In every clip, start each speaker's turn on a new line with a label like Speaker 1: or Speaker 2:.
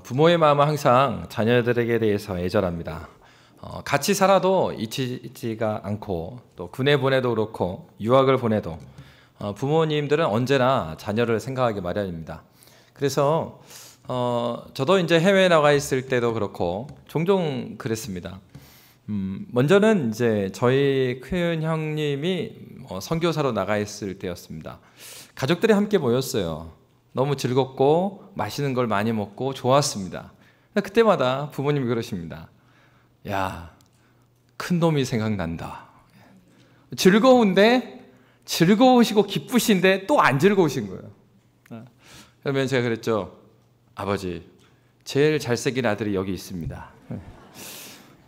Speaker 1: 부모의 마음은 항상 자녀들에게 대해서 애절합니다. 같이 살아도 잊지가 않고 또 군에 보내도 그렇고 유학을 보내도 부모님들은 언제나 자녀를 생각하기 마련입니다. 그래서 저도 이제 해외에 나가 있을 때도 그렇고 종종 그랬습니다. 먼저는 이제 저희 큰 형님이 선교사로 나가 있을 때였습니다. 가족들이 함께 모였어요. 너무 즐겁고 맛있는 걸 많이 먹고 좋았습니다. 그때마다 부모님이 그러십니다. 야, 큰 놈이 생각난다. 즐거우시고 기쁘신데 또 안 즐거우신 거예요. 그러면 제가 그랬죠. 아버지, 제일 잘생긴 아들이 여기 있습니다.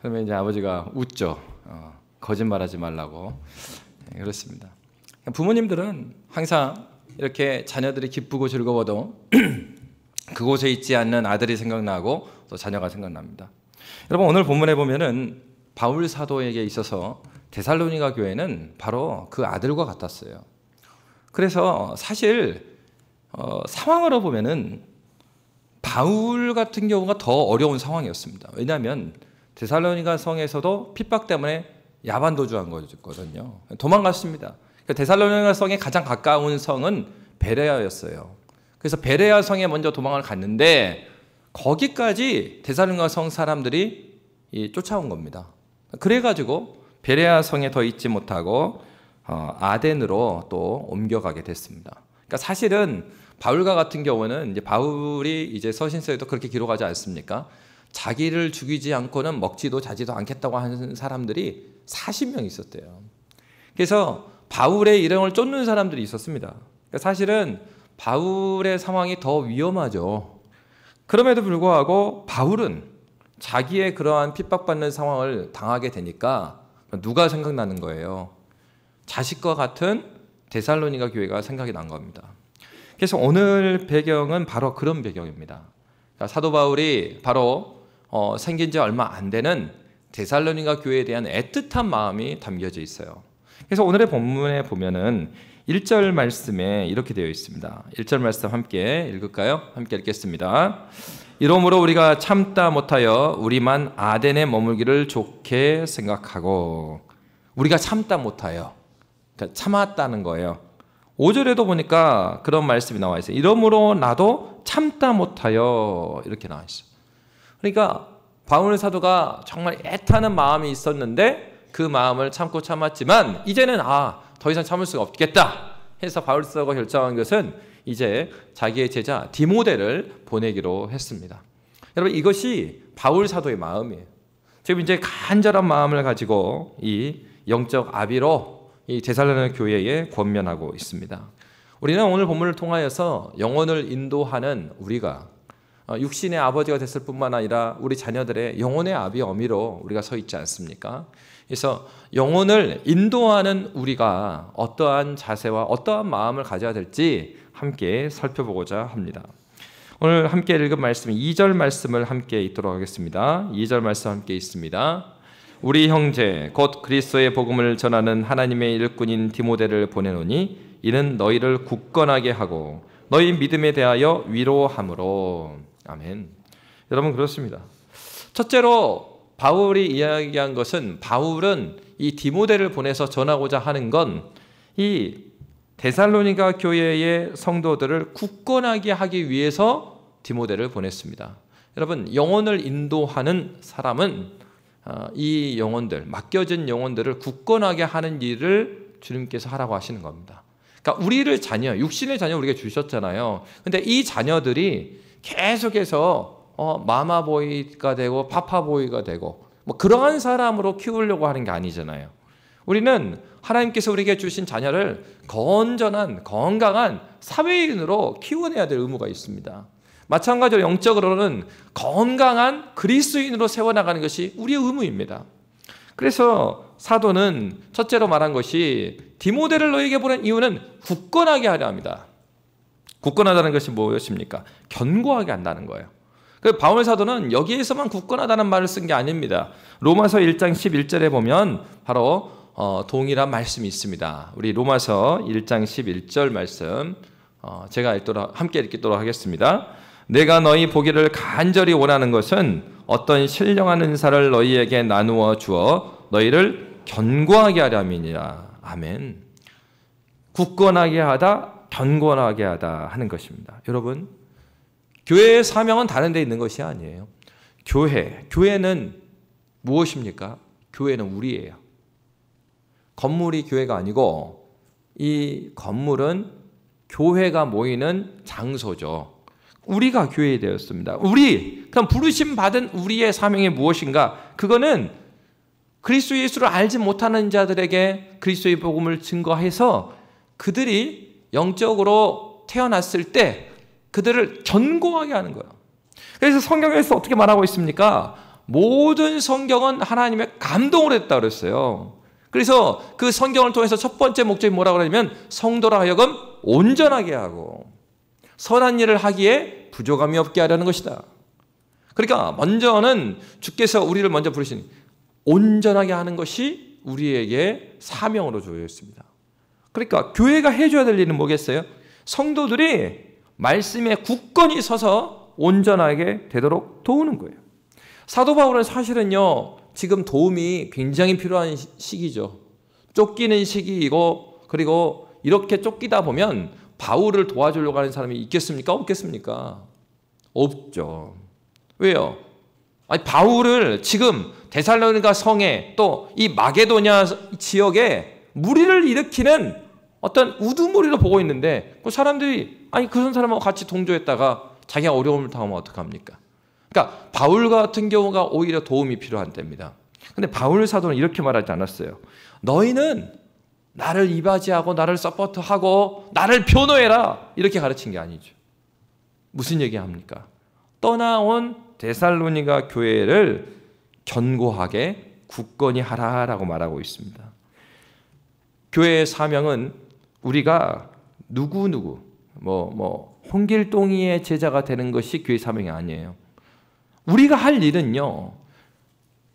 Speaker 1: 그러면 이제 아버지가 웃죠. 거짓말하지 말라고. 그렇습니다. 부모님들은 항상 이렇게 자녀들이 기쁘고 즐거워도 그곳에 있지 않는 아들이 생각나고 또 자녀가 생각납니다. 여러분, 오늘 본문에 보면은 바울 사도에게 있어서 데살로니가 교회는 바로 그 아들과 같았어요. 그래서 사실 상황으로 보면은 바울 같은 경우가 더 어려운 상황이었습니다. 왜냐하면 데살로니가 성에서도 핍박 때문에 야반도주한 거거든요. 도망갔습니다. 데살로니가 성에 가장 가까운 성은 베레아였어요. 그래서 베레아 성에 먼저 도망을 갔는데 거기까지 데살로니가 성 사람들이 쫓아온 겁니다. 그래가지고 베레아 성에 더 있지 못하고 아덴으로 또 옮겨가게 됐습니다. 그러니까 사실은 바울과 같은 경우는 이제 바울이 이제 서신서에도 그렇게 기록하지 않습니까? 자기를 죽이지 않고는 먹지도 자지도 않겠다고 하는 사람들이 40명 있었대요. 그래서 바울의 일행을 쫓는 사람들이 있었습니다. 그러니까 사실은 바울의 상황이 더 위험하죠. 그럼에도 불구하고 바울은 자기의 그러한 핍박받는 상황을 당하게 되니까 누가 생각나는 거예요? 자식과 같은 데살로니가 교회가 생각이 난 겁니다. 그래서 오늘 배경은 바로 그런 배경입니다. 그러니까 사도 바울이 바로 생긴 지 얼마 안 되는 데살로니가 교회에 대한 애틋한 마음이 담겨져 있어요. 그래서 오늘의 본문에 보면은 1절 말씀에 이렇게 되어 있습니다. 1절 말씀 함께 읽을까요? 함께 읽겠습니다. 이러므로 우리가 참다 못하여 우리만 아덴에 머물기를 좋게 생각하고, 우리가 참다 못하여, 그러니까 참았다는 거예요. 5절에도 보니까 그런 말씀이 나와 있어요. 이러므로 나도 참다 못하여, 이렇게 나와 있어요. 그러니까 바울 사도가 정말 애타는 마음이 있었는데 그 마음을 참고 참았지만 이제는 더 이상 참을 수가 없겠다 해서 바울 사도가 결정한 것은 이제 자기의 제자 디모데를 보내기로 했습니다. 여러분, 이것이 바울 사도의 마음이에요. 지금 이제 간절한 마음을 가지고 이 영적 아비로 이 데살로니가 교회에 권면하고 있습니다. 우리는 오늘 본문을 통하여서 영혼을 인도하는 우리가 육신의 아버지가 됐을 뿐만 아니라 우리 자녀들의 영혼의 아비 어미로 우리가 서 있지 않습니까? 그래서 영혼을 인도하는 우리가 어떠한 자세와 어떠한 마음을 가져야 될지 함께 살펴보고자 합니다. 오늘 함께 읽은 말씀 2절 말씀을 함께 읽도록 하겠습니다. 2절 말씀 함께 있습니다. 우리 형제 곧 그리스도의 복음을 전하는 하나님의 일꾼인 디모데를 보내노니 이는 너희를 굳건하게 하고 너희 믿음에 대하여 위로함으로. 아멘. 여러분, 그렇습니다. 첫째로 바울이 이야기한 것은, 바울은 이 디모데를 보내서 전하고자 하는 건 이 데살로니가 교회의 성도들을 굳건하게 하기 위해서 디모데를 보냈습니다. 여러분, 영혼을 인도하는 사람은 이 영혼들, 맡겨진 영혼들을 굳건하게 하는 일을 주님께서 하라고 하시는 겁니다. 그러니까 우리를 자녀, 육신의 자녀 우리가 주셨잖아요. 근데 이 자녀들이 계속해서 마마보이가 되고 파파보이가 되고 뭐 그러한 사람으로 키우려고 하는 게 아니잖아요. 우리는 하나님께서 우리에게 주신 자녀를 건전한 건강한 사회인으로 키워내야 될 의무가 있습니다. 마찬가지로 영적으로는 건강한 그리스도인으로 세워나가는 것이 우리의 의무입니다. 그래서 사도는 첫째로 말한 것이 디모데를 너에게 보낸 이유는 굳건하게 하려 합니다. 굳건하다는 것이 무엇입니까? 견고하게 한다는 거예요. 바울 사도는 여기에서만 굳건하다는 말을 쓴 게 아닙니다. 로마서 1장 11절에 보면 바로 동일한 말씀이 있습니다. 우리 로마서 1장 11절 말씀 제가 함께 읽도록 하겠습니다. 내가 너희 보기를 간절히 원하는 것은 어떤 신령한 은사를 너희에게 나누어 주어 너희를 견고하게 하려 함이니라. 아멘. 굳건하게 하다, 견고하게 하다 하는 것입니다. 여러분, 교회의 사명은 다른 데 있는 것이 아니에요. 교회는 무엇입니까? 교회는 우리예요. 건물이 교회가 아니고 이 건물은 교회가 모이는 장소죠. 우리가 교회 되었습니다. 그럼 부르심 받은 우리의 사명이 무엇인가? 그거는 그리스도 예수를 알지 못하는 자들에게 그리스도의 복음을 증거해서 그들이 영적으로 태어났을 때 그들을 견고하게 하는 거예요. 그래서 성경에서 어떻게 말하고 있습니까? 모든 성경은 하나님의 감동으로 했다고 그랬어요. 그래서 그 성경을 통해서 첫 번째 목적이 뭐라고 그러냐면 성도라 하여금 온전하게 하고 선한 일을 하기에 부족함이 없게 하려는 것이다. 그러니까 먼저는 주께서 우리를 먼저 부르신 온전하게 하는 것이 우리에게 사명으로 주어졌습니다. 그러니까 교회가 해줘야 될 일은 뭐겠어요? 성도들이 말씀에 굳건히 서서 온전하게 되도록 도우는 거예요. 사도 바울은 사실은요, 지금 도움이 굉장히 필요한 시기죠. 쫓기는 시기이고, 그리고 이렇게 쫓기다 보면 바울을 도와주려고 하는 사람이 있겠습니까? 없겠습니까? 없죠. 왜요? 아니, 바울을 지금 데살로니가 성에 또 이 마게도냐 지역에 무리를 일으키는 어떤 우두머리로 보고 있는데 그 사람들이 아니 그런 사람하고 같이 동조했다가 자기가 어려움을 당하면 어떡합니까? 그러니까 바울 같은 경우가 오히려 도움이 필요한 때입니다. 근데 바울 사도는 이렇게 말하지 않았어요. 너희는 나를 이바지하고 나를 서포트하고 나를 변호해라 이렇게 가르친 게 아니죠. 무슨 얘기합니까? 떠나온 데살로니가 교회를 견고하게 굳건히 하라라고 말하고 있습니다. 교회의 사명은 우리가 누구누구 홍길동이의 제자가 되는 것이 교회의 사명이 아니에요. 우리가 할 일은요,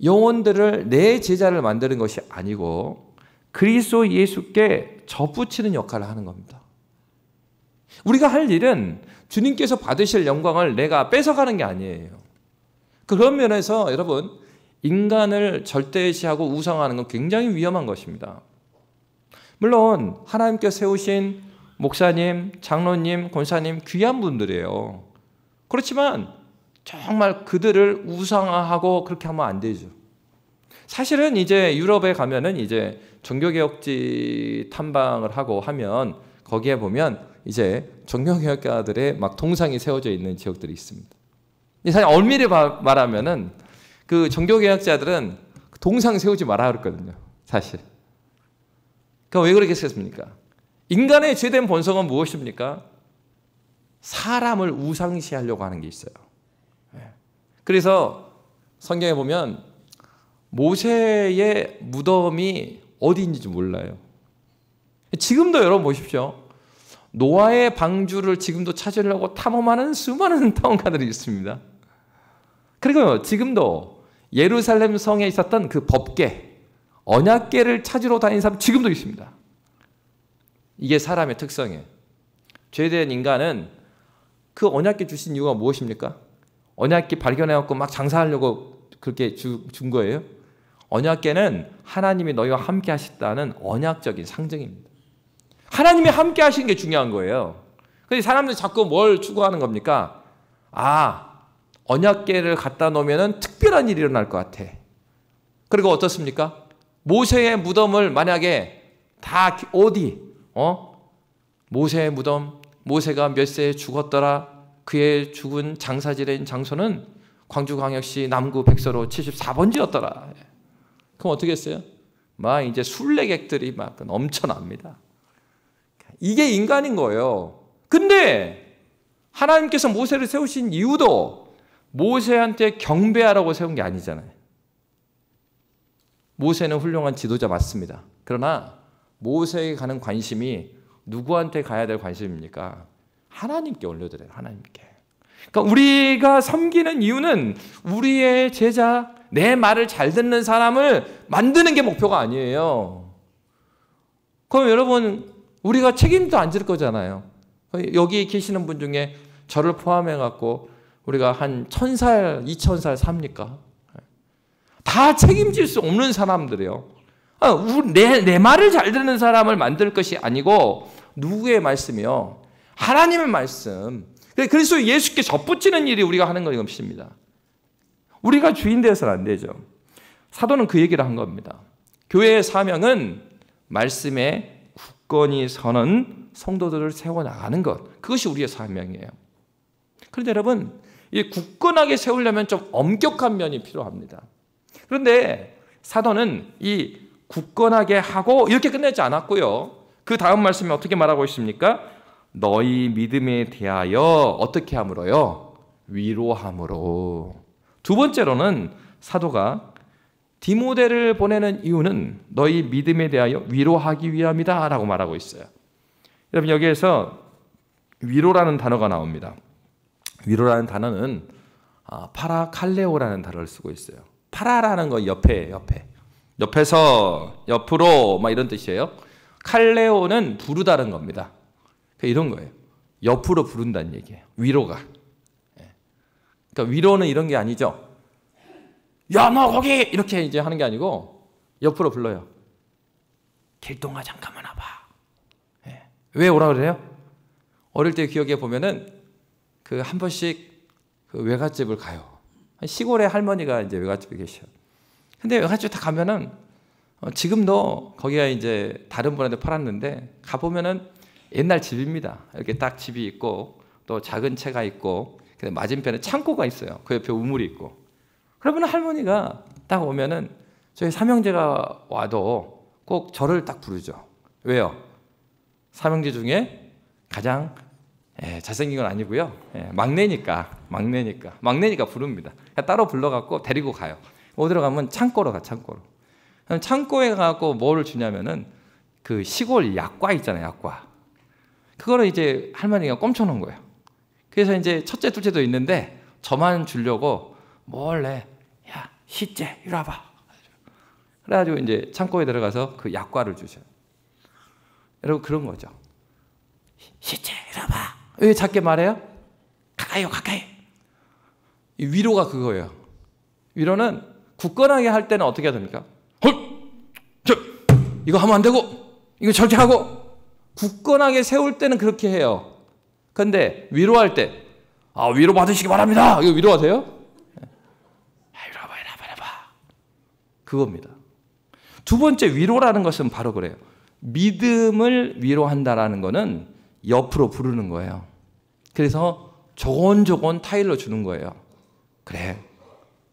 Speaker 1: 영혼들을 내 제자를 만드는 것이 아니고 그리스도 예수께 접붙이는 역할을 하는 겁니다. 우리가 할 일은 주님께서 받으실 영광을 내가 뺏어가는 게 아니에요. 그런 면에서 여러분, 인간을 절대시하고 우상하는 건 굉장히 위험한 것입니다. 물론 하나님께서 세우신 목사님, 장로님, 권사님 귀한 분들이에요. 그렇지만 정말 그들을 우상화하고 그렇게 하면 안 되죠. 사실은 이제 유럽에 가면은 이제 종교개혁지 탐방을 하고 하면 거기에 보면 이제 종교개혁가들의 막 동상이 세워져 있는 지역들이 있습니다. 사실 엄밀히 말하면은 그 종교개혁자들은 동상 세우지 말아 그랬거든요. 사실. 그러니까 왜 그렇게 했습니까? 인간의 죄된 본성은 무엇입니까? 사람을 우상시하려고 하는 게 있어요. 그래서 성경에 보면 모세의 무덤이 어디 있는지 몰라요. 지금도 여러분 보십시오. 노아의 방주를 지금도 찾으려고 탐험하는 수많은 탐험가들이 있습니다. 그리고 지금도 예루살렘 성에 있었던 그 법궤, 언약궤를 찾으러 다니는 사람 지금도 있습니다. 이게 사람의 특성이에요. 죄된 인간은 그 언약궤 주신 이유가 무엇입니까? 언약궤 발견해갖고 막 장사하려고 그렇게 준 거예요? 언약궤는 하나님이 너희와 함께 하셨다는 언약적인 상징입니다. 하나님이 함께 하시는 게 중요한 거예요. 근데 사람들이 자꾸 뭘 추구하는 겁니까? 언약궤를 갖다 놓으면 특별한 일이 일어날 것 같아. 그리고 어떻습니까? 모세의 무덤을 만약에 다 모세의 무덤, 모세가 몇 세에 죽었더라. 그의 죽은 장사지인 장소는 광주광역시 남구 백서로 74번지였더라. 그럼 어떻게 했어요? 막 이제 순례객들이 막 넘쳐납니다. 이게 인간인 거예요. 근데 하나님께서 모세를 세우신 이유도 모세한테 경배하라고 세운 게 아니잖아요. 모세는 훌륭한 지도자 맞습니다. 그러나 모세에게 가는 관심이 누구한테 가야 될 관심입니까? 하나님께 올려드려요. 하나님께. 그러니까 우리가 섬기는 이유는 우리의 제자, 내 말을 잘 듣는 사람을 만드는 게 목표가 아니에요. 그럼 여러분, 우리가 책임도 안 질 거잖아요. 여기 계시는 분 중에 저를 포함해 갖고 우리가 한 1000살, 2000살 삽니까? 다 책임질 수 없는 사람들이에요. 내 말을 잘 듣는 사람을 만들 것이 아니고 누구의 말씀이요? 하나님의 말씀. 그래서 예수께 접붙이는 일이 우리가 하는 것입니다. 우리가 주인 되어서는 안 되죠. 사도는 그 얘기를 한 겁니다. 교회의 사명은 말씀에 굳건히 서는 성도들을 세워나가는 것. 그것이 우리의 사명이에요. 그런데 여러분, 이 굳건하게 세우려면 좀 엄격한 면이 필요합니다. 그런데 사도는 이 굳건하게 하고 이렇게 끝내지 않았고요. 그 다음 말씀에 어떻게 말하고 있습니까? 너희 믿음에 대하여 어떻게 함으로요? 위로함으로. 두 번째로는 사도가 디모데를 보내는 이유는 너희 믿음에 대하여 위로하기 위함이다 라고 말하고 있어요. 여러분, 여기에서 위로라는 단어가 나옵니다. 위로라는 단어는 파라칼레오라는 단어를 쓰고 있어요. 파라라는 거 옆에서 옆으로 막 이런 뜻이에요. 칼레오는 부르다는 겁니다. 이런 거예요. 옆으로 부른다는 얘기예요. 위로가. 그러니까 위로는 이런 게 아니죠. 야, 너 거기 이렇게 이제 하는 게 아니고 옆으로 불러요. 길동아 잠깐만 와봐. 왜 오라 그래요? 어릴 때 기억해 보면은 그 한 번씩 그 외갓집을 가요. 시골에 할머니가 이제 외갓집에 계셔. 근데 외갓집 다 가면은 지금도 거기가 이제 다른 분한테 팔았는데 가 보면은 옛날 집입니다. 이렇게 딱 집이 있고 또 작은 채가 있고 맞은편에 창고가 있어요. 그 옆에 우물이 있고. 그러면 할머니가 딱 오면은 저희 삼형제가 와도 꼭 저를 딱 부르죠. 왜요? 삼형제 중에 가장 잘생긴 건 아니고요. 막내니까 부릅니다. 따로 불러갖고 데리고 가요. 어디로 가면 창고로 가, 창고로. 창고에 가갖고 뭐를 주냐면은 그 시골 약과 있잖아요, 약과. 그거를 이제 할머니가 꼼쳐놓은 거예요. 그래서 이제 첫째, 둘째도 있는데 저만 주려고 몰래 야, 시째 이리 와봐. 그래가지고 이제 창고에 들어가서 그 약과를 주셔요. 여러분, 그런 거죠. 시째 이리 와봐. 왜 작게 말해요? 가까이. 이 위로가 그거예요. 위로는 굳건하게 할 때는 어떻게 해야 됩니까? 이거 하면 안 되고 이거 저렇게 하고 굳건하게 세울 때는 그렇게 해요. 그런데 위로할 때 위로 받으시기 바랍니다. 이거 위로가 돼요? 이리 와봐. 그겁니다. 두 번째 위로라는 것은 바로 그래요. 믿음을 위로한다라는 것은 옆으로 부르는 거예요. 그래서 조곤조곤 타일러 주는 거예요. 그래,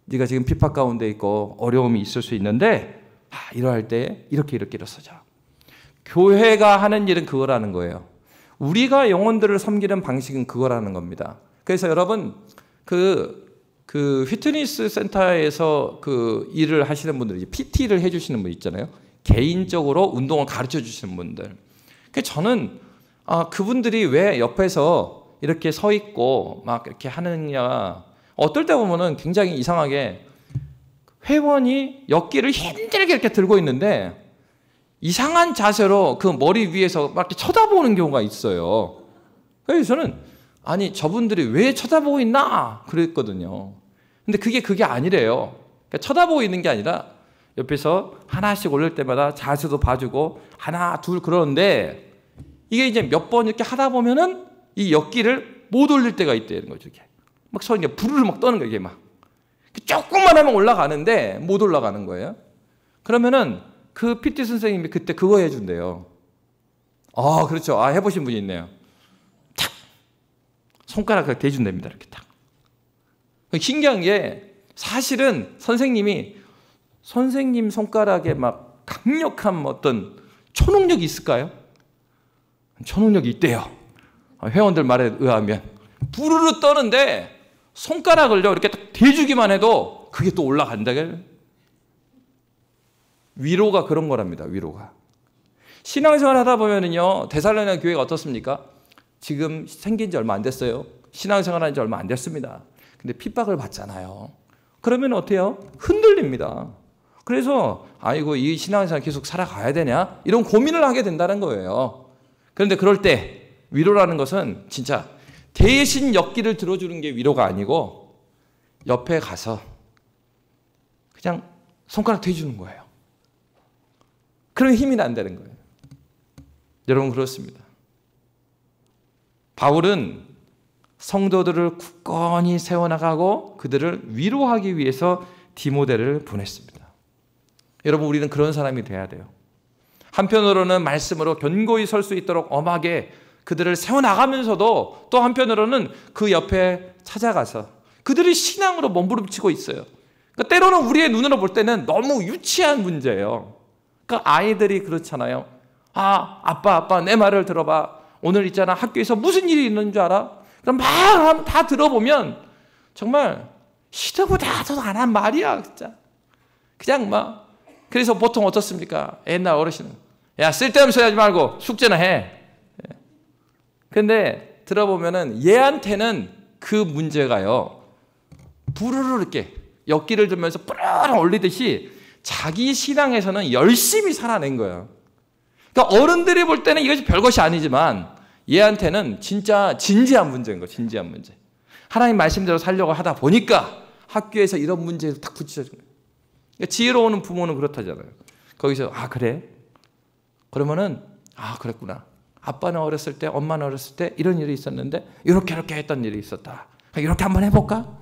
Speaker 1: 네가 지금 핍박 가운데 있고 어려움이 있을 수 있는데 이러할 때 이렇게 일어서자. 교회가 하는 일은 그거라는 거예요. 우리가 영혼들을 섬기는 방식은 그거라는 겁니다. 그래서 여러분, 그 휘트니스 센터에서 그 일을 하시는 분들, PT를 해주시는 분 있잖아요. 개인적으로 운동을 가르쳐 주시는 분들. 저는 그분들이 왜 옆에서 이렇게 서 있고 막 이렇게 하느냐. 어떨 때 보면은 굉장히 이상하게 회원이 역기를 힘들게 이렇게 들고 있는데 이상한 자세로 그 머리 위에서 막 이렇게 쳐다보는 경우가 있어요. 그래서 저는 저분들이 왜 쳐다보고 있나 그랬거든요. 근데 그게 아니래요. 그러니까 쳐다보고 있는 게 아니라 옆에서 하나씩 올릴 때마다 자세도 봐주고 하나 둘 그러는데 이게 이제 몇 번 이렇게 하다 보면은 이 역기를 못 올릴 때가 있다는 거죠. 이게 막 서로 부르르 막 떠는 거예요. 이게 막 조금만 하면 올라가는데 못 올라가는 거예요. 그러면은 그 PT 선생님이 그때 그거 해준대요. 그렇죠. 해보신 분이 있네요. 탁 손가락을 대준답니다. 이렇게 탁. 신기한 게 사실은 선생님 손가락에 막 강력한 어떤 초능력이 있을까요? 초능력이 있대요. 회원들 말에 의하면 부르르 떠는데 손가락을요 이렇게 딱 대주기만 해도 그게 또 올라간다. 위로가 그런 거랍니다. 위로가. 신앙생활 하다 보면은요, 데살로니가 교회가 어떻습니까? 지금 생긴 지 얼마 안 됐어요. 신앙생활 한 지 얼마 안 됐습니다. 근데 핍박을 받잖아요. 그러면 어때요? 흔들립니다. 그래서 이 신앙생활 계속 살아가야 되냐? 이런 고민을 하게 된다는 거예요. 그런데 그럴 때 위로라는 것은 진짜 대신 엮기를 들어주는 게 위로가 아니고 옆에 가서 그냥 손가락 대주는 거예요. 그러면 힘이 난다는 거예요. 여러분 그렇습니다. 바울은 성도들을 굳건히 세워나가고 그들을 위로하기 위해서 디모데를 보냈습니다. 여러분 우리는 그런 사람이 돼야 돼요. 한편으로는 말씀으로 견고히 설 수 있도록 엄하게 그들을 세워나가면서도 또 한편으로는 그 옆에 찾아가서 그들이 신앙으로 몸부림치고 있어요. 그러니까 때로는 우리의 눈으로 볼 때는 너무 유치한 문제예요. 그러니까 아이들이 그렇잖아요. 아빠 내 말을 들어봐. 오늘 있잖아 학교에서 무슨 일이 있는 줄 알아? 그럼 막 다 들어보면 정말 시도 다도 안 한 말이야 진짜. 그냥 막 그래서 보통 어떻습니까? 옛날 어르신은 야 쓸데없는 소리 하지 말고 숙제나 해. 근데 들어보면은 얘한테는 그 문제가요 부르르 이렇게 엿기를 들면서 뿌르르 올리듯이 자기 신앙에서는 열심히 살아낸 거예요. 그러니까 어른들이 볼 때는 이것이 별것이 아니지만 얘한테는 진짜 진지한 문제인 거예요. 진지한 문제. 하나님 말씀대로 살려고 하다 보니까 학교에서 이런 문제에 딱 부딪혀진 거예요. 그러니까 지혜로운 부모는 그렇다잖아요. 거기서 그래? 그러면은 그랬구나. 아빠는 어렸을 때 엄마는 어렸을 때 이런 일이 있었는데 이렇게 했던 일이 있었다. 이렇게 한번 해볼까?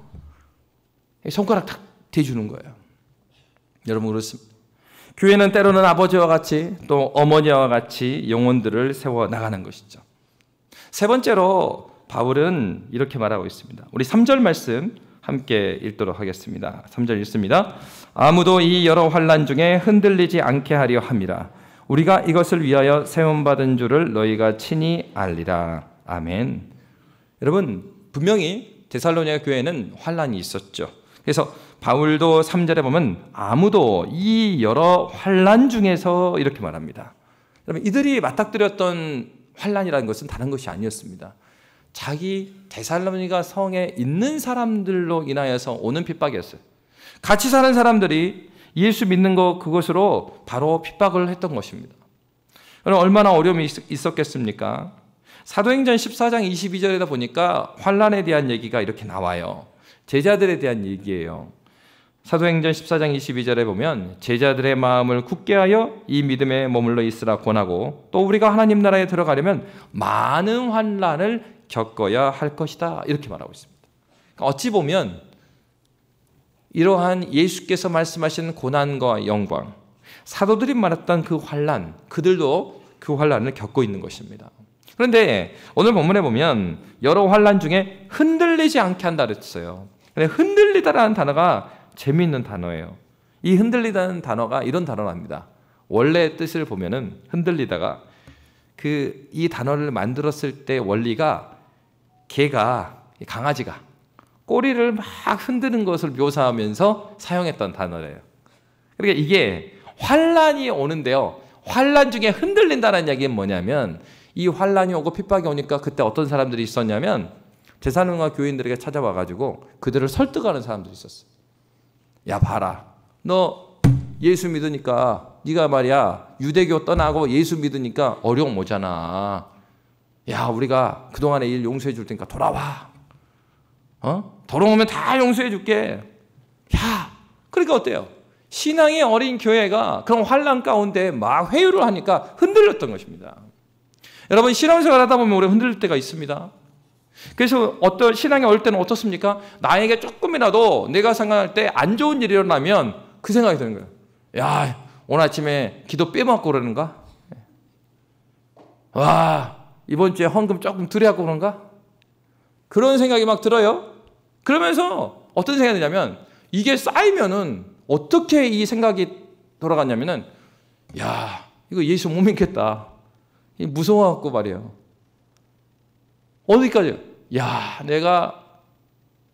Speaker 1: 손가락 탁 대주는 거예요. 여러분 그렇습니다. 교회는 때로는 아버지와 같이 또 어머니와 같이 영혼들을 세워나가는 것이죠. 세 번째로 바울은 이렇게 말하고 있습니다. 우리 3절 말씀 함께 읽도록 하겠습니다. 3절 읽습니다. 아무도 이 여러 환난 중에 흔들리지 않게 하려 함이라. 우리가 이것을 위하여 세움받은 줄을 너희가 친히 알리라. 아멘. 여러분 분명히 데살로니가 교회에는 환난이 있었죠. 그래서 바울도 3절에 보면 아무도 이 여러 환난 중에서 이렇게 말합니다. 여러분 이들이 맞닥뜨렸던 환난이라는 것은 다른 것이 아니었습니다. 자기 데살로니가 성에 있는 사람들로 인하여서 오는 핍박이었어요. 같이 사는 사람들이 예수 믿는 것 그것으로 바로 핍박을 했던 것입니다. 그럼 얼마나 어려움이 있었겠습니까? 사도행전 14장 22절에다 보니까 환난에 대한 얘기가 이렇게 나와요. 제자들에 대한 얘기예요. 사도행전 14장 22절에 보면 제자들의 마음을 굳게 하여 이 믿음에 머물러 있으라 권하고 또 우리가 하나님 나라에 들어가려면 많은 환난을 겪어야 할 것이다 이렇게 말하고 있습니다. 어찌 보면 이러한 예수께서 말씀하신 고난과 영광, 사도들이 말했던 그 환난, 그들도 그 환난을 겪고 있는 것입니다. 그런데 오늘 본문에 보면 여러 환난 중에 흔들리지 않게 한다 그랬어요. 근데 흔들리다라는 단어가 재미있는 단어예요. 이 흔들리다는 단어가 이런 단어랍니다. 원래 뜻을 보면은 흔들리다가 이 단어를 만들었을 때 원리가 강아지가 꼬리를 막 흔드는 것을 묘사하면서 사용했던 단어래요. 그러니까 이게 환난이 오는데요. 환난 중에 흔들린다는 얘기는 뭐냐면 이 환난이 오고 핍박이 오니까 그때 어떤 사람들이 있었냐면 데살로니가 교인들에게 찾아와가지고 그들을 설득하는 사람들이 있었어요. 야 봐라, 너 예수 믿으니까 네가 말이야 유대교 떠나고 예수 믿으니까 어려움 오잖아. 야 우리가 그동안의 일 용서해 줄 테니까 돌아와. 돌아오면 다 용서해 줄게. 야 그러니까 어때요? 신앙이 어린 교회가 그런 환난 가운데 막 회유를 하니까 흔들렸던 것입니다. 여러분 신앙생활 하다 보면 우리가 흔들릴 때가 있습니다. 그래서 어떤 신앙이 어릴 때는 어떻습니까? 나에게 조금이라도 내가 생각할 때 안 좋은 일이 일어나면 그 생각이 드는 거예요. 야 오늘 아침에 기도 빼먹고 그러는가? 와 이번 주에 헌금 조금 드려갖고 그런가? 그런 생각이 막 들어요. 그러면서 어떤 생각이 드냐면 이게 쌓이면은 어떻게 이 생각이 돌아갔냐면은 야 이거 예수 못 믿겠다. 무서워갖고 말이에요. 어디까지? 야 내가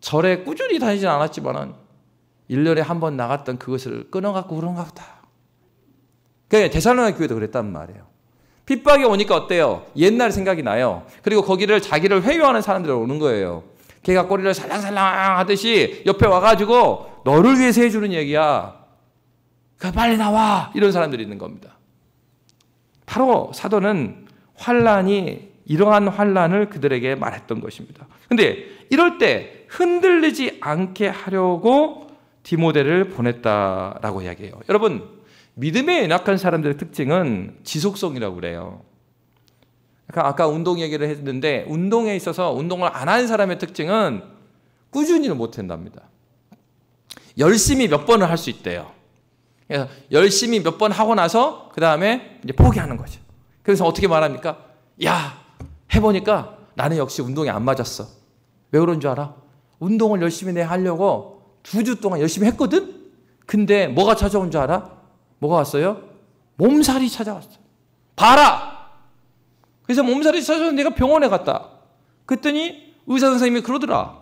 Speaker 1: 절에 꾸준히 다니진 않았지만은 1년에 한 번 나갔던 그것을 끊어갖고 그런가 보다. 그러니까 데살로니가 교회도 그랬단 말이에요. 핍박이 오니까 어때요? 옛날 생각이 나요. 그리고 거기를 자기를 회유하는 사람들이 오는 거예요. 걔가 꼬리를 살랑살랑 하듯이 옆에 와가지고 너를 위해서 해주는 얘기야. 그러니까 빨리 나와. 이런 사람들이 있는 겁니다. 바로 사도는 환난이 이러한 환난을 그들에게 말했던 것입니다. 근데 이럴 때 흔들리지 않게 하려고 디모데를 보냈다라고 이야기해요. 여러분, 믿음에 연약한 사람들의 특징은 지속성이라고 그래요. 아까 운동 얘기를 했는데 운동에 있어서 운동을 안 하는 사람의 특징은 꾸준히는 못한답니다. 열심히 몇 번을 할 수 있대요. 그래서 열심히 몇 번 하고 나서 그 다음에 이제 포기하는 거죠. 그래서 어떻게 말합니까? 야, 해보니까 나는 역시 운동이 안 맞았어. 왜 그런 줄 알아? 운동을 열심히 내 하려고 2주 동안 열심히 했거든? 근데 뭐가 찾아온 줄 알아? 뭐가 왔어요? 몸살이 찾아왔어. 봐라! 그래서 몸살이 찾아와서 내가 병원에 갔다. 그랬더니 의사 선생님이 그러더라.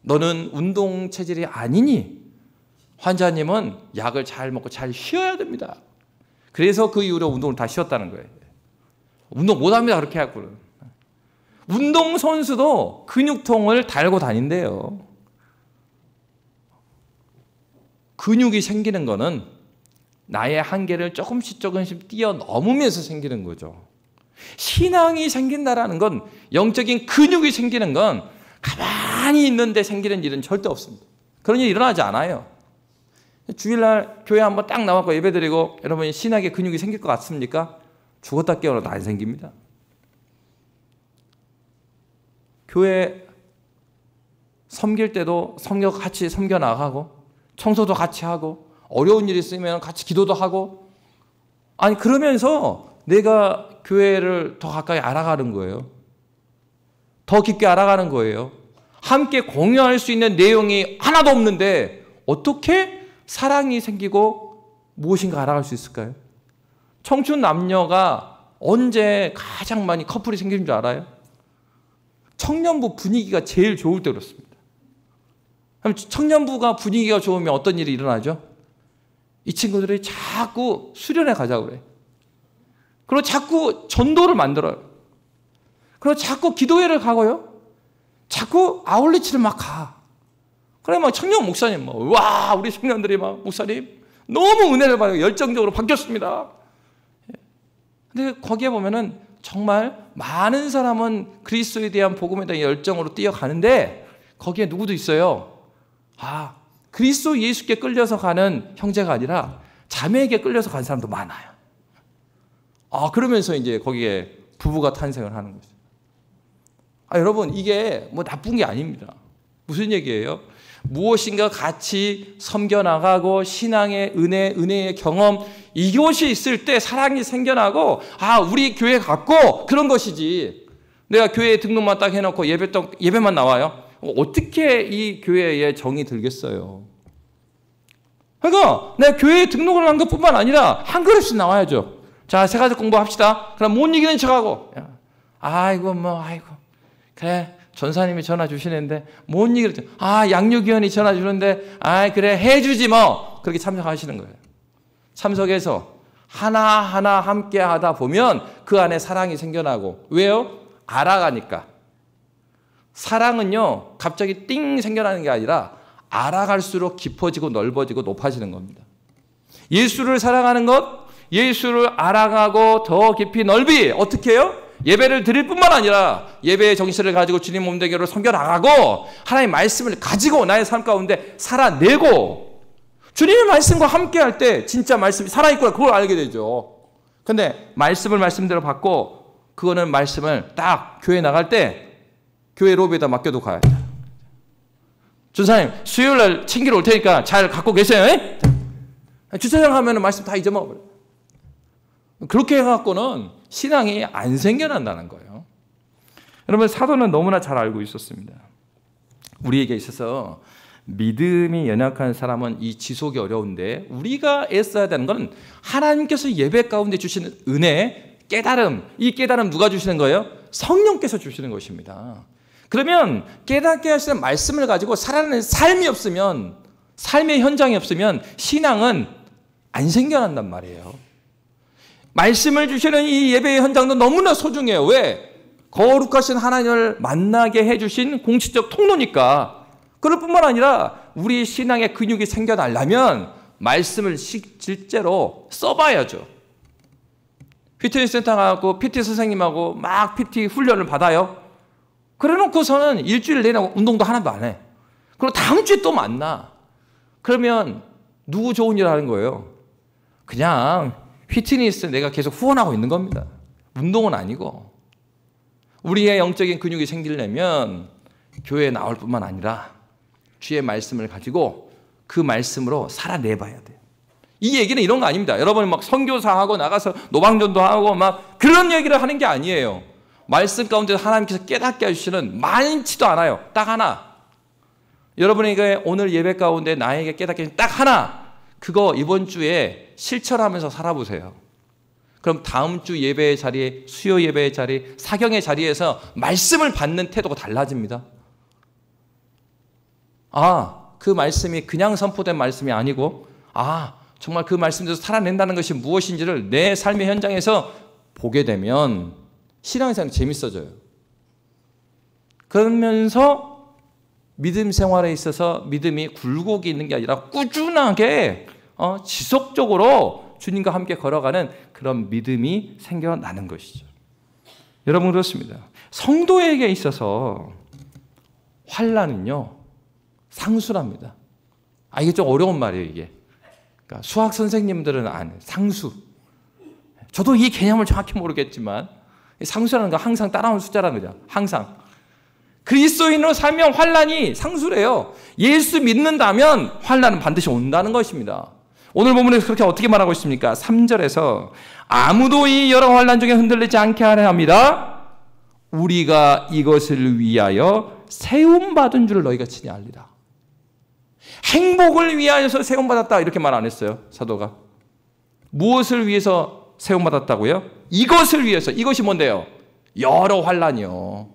Speaker 1: 너는 운동 체질이 아니니 환자님은 약을 잘 먹고 잘 쉬어야 됩니다. 그래서 그 이후로 운동을 다 쉬었다는 거예요. 운동 못합니다 그렇게 하고. 운동선수도 근육통을 달고 다닌대요. 근육이 생기는 거는 나의 한계를 조금씩 뛰어넘으면서 생기는 거죠. 신앙이 생긴다라는 건, 영적인 근육이 생기는 건 가만히 있는데 생기는 일은 절대 없습니다. 그런 일이 일어나지 않아요. 주일날 교회 한번 딱 나와서 예배드리고 여러분이 신학의 근육이 생길 것 같습니까? 죽었다 깨어나도 안 생깁니다. 교회 섬길 때도 같이 섬겨 나가고 청소도 같이 하고 어려운 일이 있으면 같이 기도도 하고, 아니 그러면서 내가 교회를 더 가까이 알아가는 거예요. 더 깊게 알아가는 거예요. 함께 공유할 수 있는 내용이 하나도 없는데 어떻게 사랑이 생기고 무엇인가 알아갈 수 있을까요? 청춘 남녀가 언제 가장 많이 커플이 생기는 줄 알아요? 청년부 분위기가 제일 좋을 때 그렇습니다. 그럼 청년부가 분위기가 좋으면 어떤 일이 일어나죠? 이 친구들이 자꾸 수련회 가자고 그래. 그리고 자꾸 전도를 만들어요. 그리고 자꾸 기도회를 가고요. 자꾸 아울리치를 막 가. 그래 막 청년 목사님 와 우리 청년들이 막 목사님 너무 은혜를 받아요. 열정적으로 바뀌었습니다. 근데 거기에 보면은 정말 많은 사람은 그리스도에 대한 복음에 대한 열정으로 뛰어가는데 거기에 누구도 있어요. 그리스도 예수께 끌려서 가는 형제가 아니라 자매에게 끌려서 간 사람도 많아요. 그러면서 이제 거기에 부부가 탄생을 하는 거죠. 여러분 이게 뭐 나쁜 게 아닙니다. 무슨 얘기예요? 무엇인가 같이 섬겨나가고 신앙의 은혜의 경험, 이것이 있을 때 사랑이 생겨나고 우리 교회 같고 그런 것이지, 내가 교회에 등록만 딱 해놓고 예배만 나와요. 어떻게 이 교회에 정이 들겠어요? 그러니까 내가 교회에 등록을 한 것뿐만 아니라 한 그릇씩 나와야죠. 자, 세가지 공부합시다. 그럼 못 이기는 척하고 아이고 그래 전사님이 전화 주시는데 못 이기는 양육위원이 전화 주는데 그래 해주지 뭐, 그렇게 참석하시는 거예요. 참석해서 하나하나 함께 하다 보면 그 안에 사랑이 생겨나고, 왜요? 알아가니까. 사랑은요 갑자기 띵 생겨나는 게 아니라 알아갈수록 깊어지고 넓어지고 높아지는 겁니다. 예수를 사랑하는 것, 예수를 알아가고 더 깊이 넓이 어떻게 해요? 예배를 드릴 뿐만 아니라 예배의 정신을 가지고 주님 몸되기로 섬겨나가고 하나님의 말씀을 가지고 나의 삶 가운데 살아내고, 주님의 말씀과 함께 할 때 진짜 말씀이 살아있구나 그걸 알게 되죠. 근데 말씀을 말씀대로 받고 그거는 말씀을 딱 교회 나갈 때 교회 로비에다 맡겨도 가요. 주사님 수요일날 챙기러 올 테니까 잘 갖고 계세요. 주차장 하면 말씀 다 잊어먹어요. 그렇게 해갖고는 신앙이 안 생겨난다는 거예요. 여러분 사도는 너무나 잘 알고 있었습니다. 우리에게 있어서 믿음이 연약한 사람은 이 지속이 어려운데 우리가 애써야 되는 건 하나님께서 예배 가운데 주시는 은혜, 깨달음, 이 깨달음 누가 주시는 거예요? 성령께서 주시는 것입니다. 그러면 깨닫게 하시는 말씀을 가지고 살아가는 삶이 없으면, 삶의 현장이 없으면 신앙은 안 생겨난단 말이에요. 말씀을 주시는 이 예배의 현장도 너무나 소중해요. 왜? 거룩하신 하나님을 만나게 해주신 공식적 통로니까. 그럴 뿐만 아니라 우리 신앙의 근육이 생겨나려면 말씀을 실제로 써봐야죠. 피트니스 센터 가고 PT 선생님하고 막 PT 훈련을 받아요. 그래 놓고서는 일주일 내내 운동도 하나도 안 해. 그리고 다음 주에 또 만나. 그러면 누구 좋은 일 하는 거예요? 그냥 피트니스 내가 계속 후원하고 있는 겁니다. 운동은 아니고. 우리의 영적인 근육이 생기려면 교회에 나올 뿐만 아니라 주의 말씀을 가지고 그 말씀으로 살아내봐야 돼요. 이 얘기는 이런 거 아닙니다. 여러분이 막 선교사하고 나가서 노방전도 하고 막 그런 얘기를 하는 게 아니에요. 말씀 가운데 하나님께서 깨닫게 해주시는 많지도 않아요. 딱 하나. 여러분에게 오늘 예배 가운데 나에게 깨닫게 해주신 딱 하나. 그거 이번 주에 실천하면서 살아보세요. 그럼 다음 주 예배의 자리에, 수요 예배의 자리, 사경의 자리에서 말씀을 받는 태도가 달라집니다. 그 말씀이 그냥 선포된 말씀이 아니고 정말 그 말씀대로 살아낸다는 것이 무엇인지를 내 삶의 현장에서 보게 되면 신앙생활이 재밌어져요. 그러면서 믿음 생활에 있어서 믿음이 굴곡이 있는 게 아니라 꾸준하게 지속적으로 주님과 함께 걸어가는 그런 믿음이 생겨나는 것이죠. 여러분 그렇습니다. 성도에게 있어서 환난은요 상수랍니다. 이게 좀 어려운 말이에요. 이게 그러니까 수학 선생님들은 아는 상수. 저도 이 개념을 정확히 모르겠지만 상수라는 건 항상 따라오는 숫자라는 거죠. 항상. 그리스도인으로 살면 환난이 상수래요. 예수 믿는다면 환난은 반드시 온다는 것입니다. 오늘 본문에서 그렇게 어떻게 말하고 있습니까? 3절에서 아무도 이 여러 환난 중에 흔들리지 않게 하려 합니다. 우리가 이것을 위하여 세움받은 줄 너희가 친히 알리라. 행복을 위하여서 세움받았다 이렇게 말 안 했어요. 사도가. 무엇을 위해서 세움받았다고요? 이것을 위해서. 이것이 뭔데요? 여러 환난이요.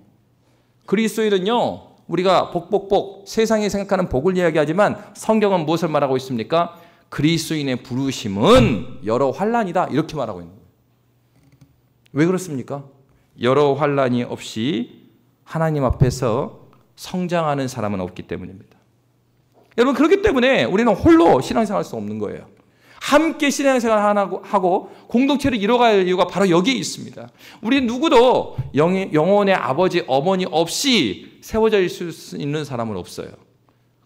Speaker 1: 그리스도인은요 우리가 복복복 세상이 생각하는 복을 이야기하지만 성경은 무엇을 말하고 있습니까? 그리스도인의 부르심은 여러 환난이다 이렇게 말하고 있는 거예요. 왜 그렇습니까? 여러 환난이 없이 하나님 앞에서 성장하는 사람은 없기 때문입니다. 여러분 그렇기 때문에 우리는 홀로 신앙생활 할 수 없는 거예요. 함께 신앙생활 하고 공동체를 이뤄갈 이유가 바로 여기에 있습니다. 우리 누구도 영혼의 아버지 어머니 없이 세워져 있을 수 있는 사람은 없어요.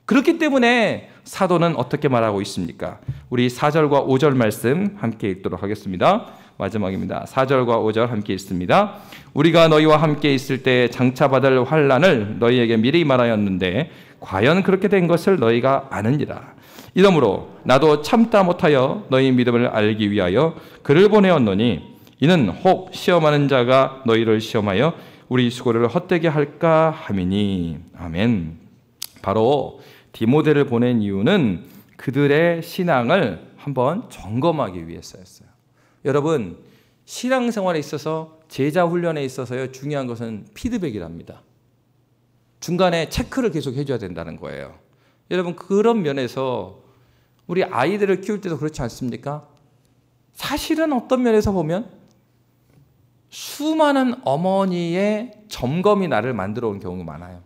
Speaker 1: 그렇기 때문에 사도는 어떻게 말하고 있습니까? 우리 4절과 5절 말씀 함께 읽도록 하겠습니다. 마지막입니다. 4절과 5절 함께 읽습니다. 우리가 너희와 함께 있을 때 장차 받을 환난을 너희에게 미리 말하였는데 과연 그렇게 된 것을 너희가 아느니라. 이러므로 나도 참다 못하여 너희 믿음을 알기 위하여 그를 보내었노니 이는 혹 시험하는 자가 너희를 시험하여 우리 수고를 헛되게 할까 함이니. 아멘. 바로 디모데를 보낸 이유는 그들의 신앙을 한번 점검하기 위해서였어요. 여러분 신앙생활에 있어서 제자 훈련에 있어서요 중요한 것은 피드백이랍니다. 중간에 체크를 계속 해줘야 된다는 거예요. 여러분 그런 면에서 우리 아이들을 키울 때도 그렇지 않습니까? 사실은 어떤 면에서 보면 수많은 어머니의 점검이 나를 만들어 온 경우가 많아요.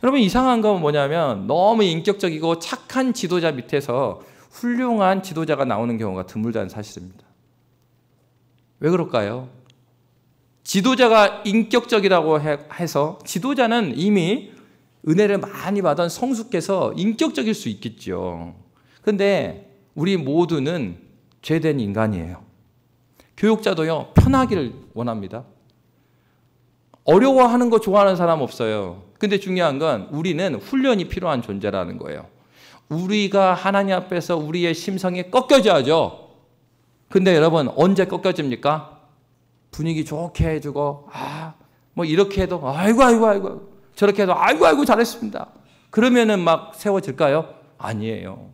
Speaker 1: 여러분 이상한 건 뭐냐면 너무 인격적이고 착한 지도자 밑에서 훌륭한 지도자가 나오는 경우가 드물다는 사실입니다. 왜 그럴까요? 지도자가 인격적이라고 해서 지도자는 이미 은혜를 많이 받은 성숙해서 인격적일 수 있겠죠. 그런데 우리 모두는 죄된 인간이에요. 교육자도요 편하기를 원합니다. 어려워하는 거 좋아하는 사람 없어요. 근데 중요한 건 우리는 훈련이 필요한 존재라는 거예요. 우리가 하나님 앞에서 우리의 심성이 꺾여져야죠. 근데 여러분 언제 꺾여집니까? 분위기 좋게 해주고 뭐 이렇게 해도 아이고 저렇게 해도 아이고 잘했습니다. 그러면은 막 세워질까요? 아니에요.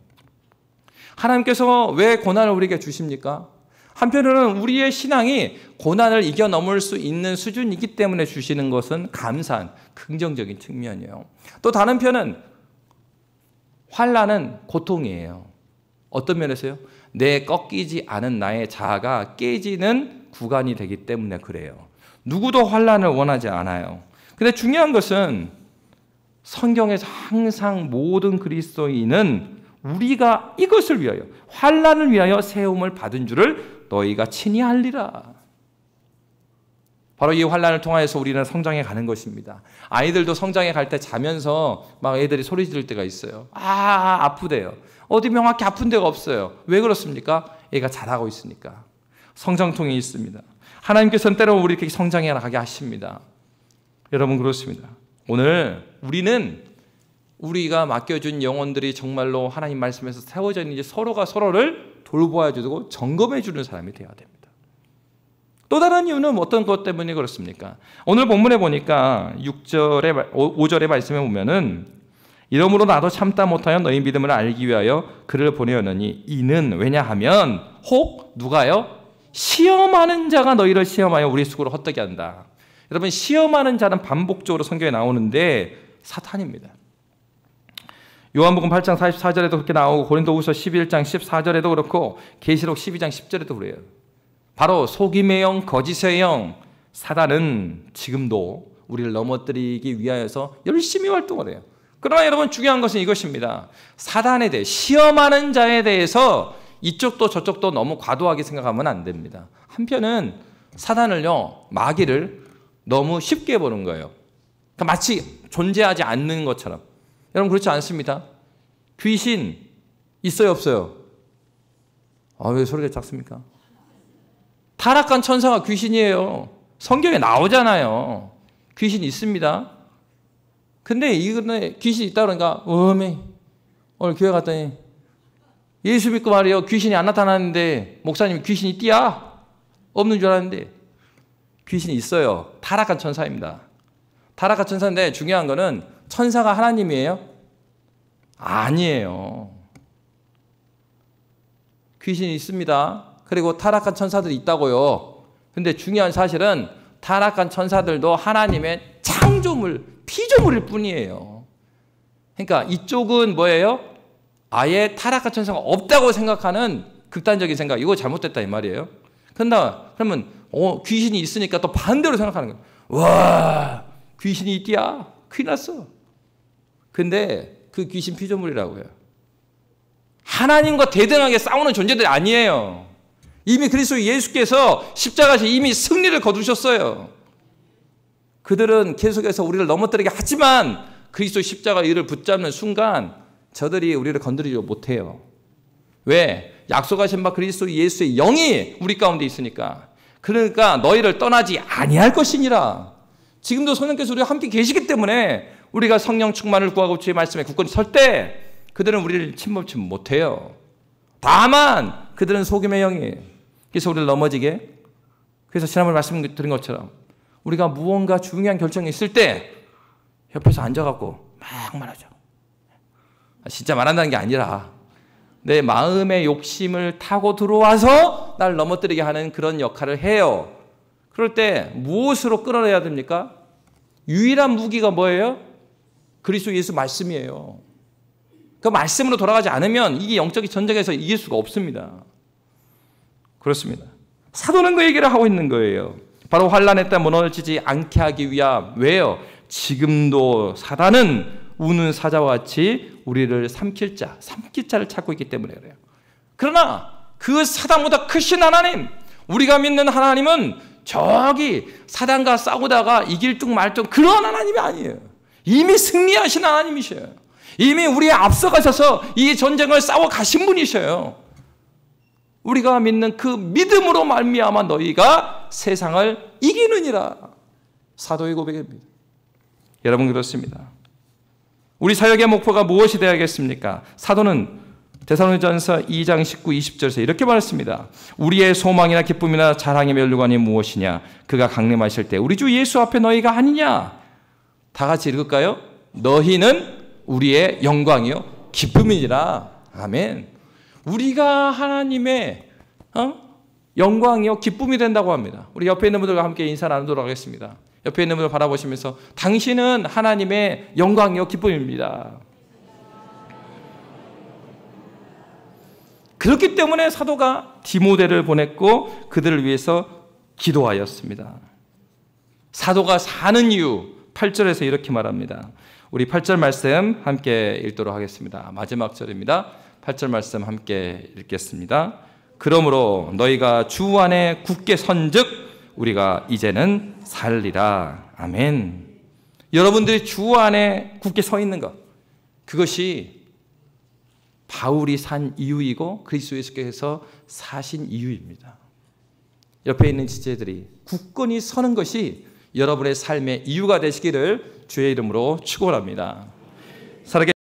Speaker 1: 하나님께서 왜 고난을 우리에게 주십니까? 한편으로는 우리의 신앙이 고난을 이겨넘을 수 있는 수준이기 때문에 주시는 것은 감사한 긍정적인 측면이에요. 또 다른 편은 환난은 고통이에요. 어떤 면에서요? 내 꺾이지 않은 나의 자아가 깨지는 구간이 되기 때문에 그래요. 누구도 환난을 원하지 않아요. 근데 중요한 것은 성경에서 항상 모든 그리스도인은 우리가 이것을 위하여 환난을 위하여 세움을 받은 줄을 너희가 친히 알리라. 바로 이 환난을 통하여서 우리는 성장해 가는 것입니다. 아이들도 성장해 갈 때 자면서 막 애들이 소리 지를 때가 있어요. 아프대요. 어디 명확히 아픈 데가 없어요. 왜 그렇습니까? 얘가 자라고 있으니까. 성장통이 있습니다. 하나님께서는 때로 우리 이렇게 성장해 나가게 하십니다. 여러분 그렇습니다. 오늘 우리가 맡겨준 영혼들이 정말로 하나님 말씀에서 세워져 있는지 서로가 서로를 돌보아 주고 점검해 주는 사람이 되어야 됩니다. 또 다른 이유는 어떤 것 때문에 그렇습니까? 오늘 본문에 보니까 5절의 말씀에 보면은 이러므로 나도 참다 못하여 너희 믿음을 알기 위하여 그를 보내었느니 이는 왜냐하면 혹 누가요? 시험하는 자가 너희를 시험하여 우리 속으로 헛되게 한다. 여러분 시험하는 자는 반복적으로 성경에 나오는데 사탄입니다. 요한복음 8장 44절에도 그렇게 나오고 고린도후서 11장 14절에도 그렇고 계시록 12장 10절에도 그래요. 바로 속임의 영, 거짓의 영, 사단은 지금도 우리를 넘어뜨리기 위하여서 열심히 활동을 해요. 그러나 여러분 중요한 것은 이것입니다. 사단에 대해 시험하는 자에 대해서 이쪽도 저쪽도 너무 과도하게 생각하면 안 됩니다. 한편은 사단을요, 마귀를 너무 쉽게 보는 거예요. 그러니까 마치 존재하지 않는 것처럼. 여러분 그렇지 않습니다? 귀신 있어요 없어요? 왜 소리가 작습니까? 타락한 천사가 귀신이에요. 성경에 나오잖아요. 귀신 있습니다. 근데 이거는 귀신 있다 그러니까 오늘 교회 갔더니 예수 믿고 말이요 귀신이 안 나타나는데 목사님이 귀신이 띠야? 없는 줄 알았는데 귀신이 있어요. 타락한 천사입니다. 타락한 천사인데 중요한 거는 천사가 하나님이에요? 아니에요. 귀신이 있습니다. 그리고 타락한 천사들이 있다고요. 근데 중요한 사실은 타락한 천사들도 하나님의 창조물, 피조물일 뿐이에요. 그러니까 이쪽은 뭐예요? 아예 타락한 천사가 없다고 생각하는 극단적인 생각. 이거 잘못됐다 이 말이에요. 그러면 귀신이 있으니까 또 반대로 생각하는 거예요. 와, 귀신이 있디야? 큰일 났어. 근데 그 귀신 피조물이라고요. 하나님과 대등하게 싸우는 존재들이 아니에요. 이미 그리스도 예수께서 십자가에서 이미 승리를 거두셨어요. 그들은 계속해서 우리를 넘어뜨리게 하지만 그리스도 십자가 이를 붙잡는 순간 저들이 우리를 건드리지 못해요. 왜? 약속하신 바 그리스도 예수의 영이 우리 가운데 있으니까. 그러니까 너희를 떠나지 아니할 것이니라. 지금도 성령께서 우리와 함께 계시기 때문에 우리가 성령 충만을 구하고 주의 말씀에 굳건히 설 때 그들은 우리를 침범치 못해요. 다만 그들은 속임의 영이에요. 그래서 우리를 넘어지게. 그래서 지난번에 말씀드린 것처럼 우리가 무언가 중요한 결정이 있을 때 옆에서 앉아갖고 막 말하죠. 진짜 말한다는 게 아니라 내 마음의 욕심을 타고 들어와서 날 넘어뜨리게 하는 그런 역할을 해요. 그럴 때 무엇으로 끌어내야 됩니까? 유일한 무기가 뭐예요? 그리스도 예수 말씀이에요. 그 말씀으로 돌아가지 않으면 이게 영적인 전쟁에서 이길 수가 없습니다. 그렇습니다. 사도는 그 얘기를 하고 있는 거예요. 바로 환난에 따라 무너지지 않게 하기 위함. 왜요? 지금도 사단은 우는 사자와 같이 우리를 삼킬 자를 찾고 있기 때문에 그래요. 그러나 그 사단보다 크신 하나님, 우리가 믿는 하나님은 저기 사단과 싸우다가 이길 둥 말 둥 그런 하나님이 아니에요. 이미 승리하신 하나님이셔요. 이미 우리에 앞서가셔서 이 전쟁을 싸워 가신 분이셔요. 우리가 믿는 그 믿음으로 말미암아 너희가 세상을 이기느니라. 사도의 고백입니다. 여러분 그렇습니다. 우리 사역의 목표가 무엇이 되어야겠습니까? 사도는 데살로니가전서 2장 19, 20절에서 이렇게 말했습니다. 우리의 소망이나 기쁨이나 자랑의 면류관이 무엇이냐? 그가 강림하실 때 우리 주 예수 앞에 너희가 아니냐? 다 같이 읽을까요? 너희는 우리의 영광이요 기쁨이니라. 아멘. 우리가 하나님의 영광이요 기쁨이 된다고 합니다. 우리 옆에 있는 분들과 함께 인사 나누도록 하겠습니다. 옆에 있는 분을 바라보시면서 당신은 하나님의 영광이요 기쁨입니다. 그렇기 때문에 사도가 디모데를 보냈고 그들을 위해서 기도하였습니다. 사도가 사는 이유 8절에서 이렇게 말합니다. 우리 8절 말씀 함께 읽도록 하겠습니다. 마지막 절입니다. 8절 말씀 함께 읽겠습니다. 그러므로 너희가 주 안에 굳게 선즉 우리가 이제는 살리라. 아멘. 여러분들이 주 안에 굳게 서 있는 것, 그것이 바울이 산 이유이고 그리스도 예수께서 사신 이유입니다. 옆에 있는 지체들이 굳건히 서는 것이 여러분의 삶의 이유가 되시기를 주의 이름으로 축원합니다.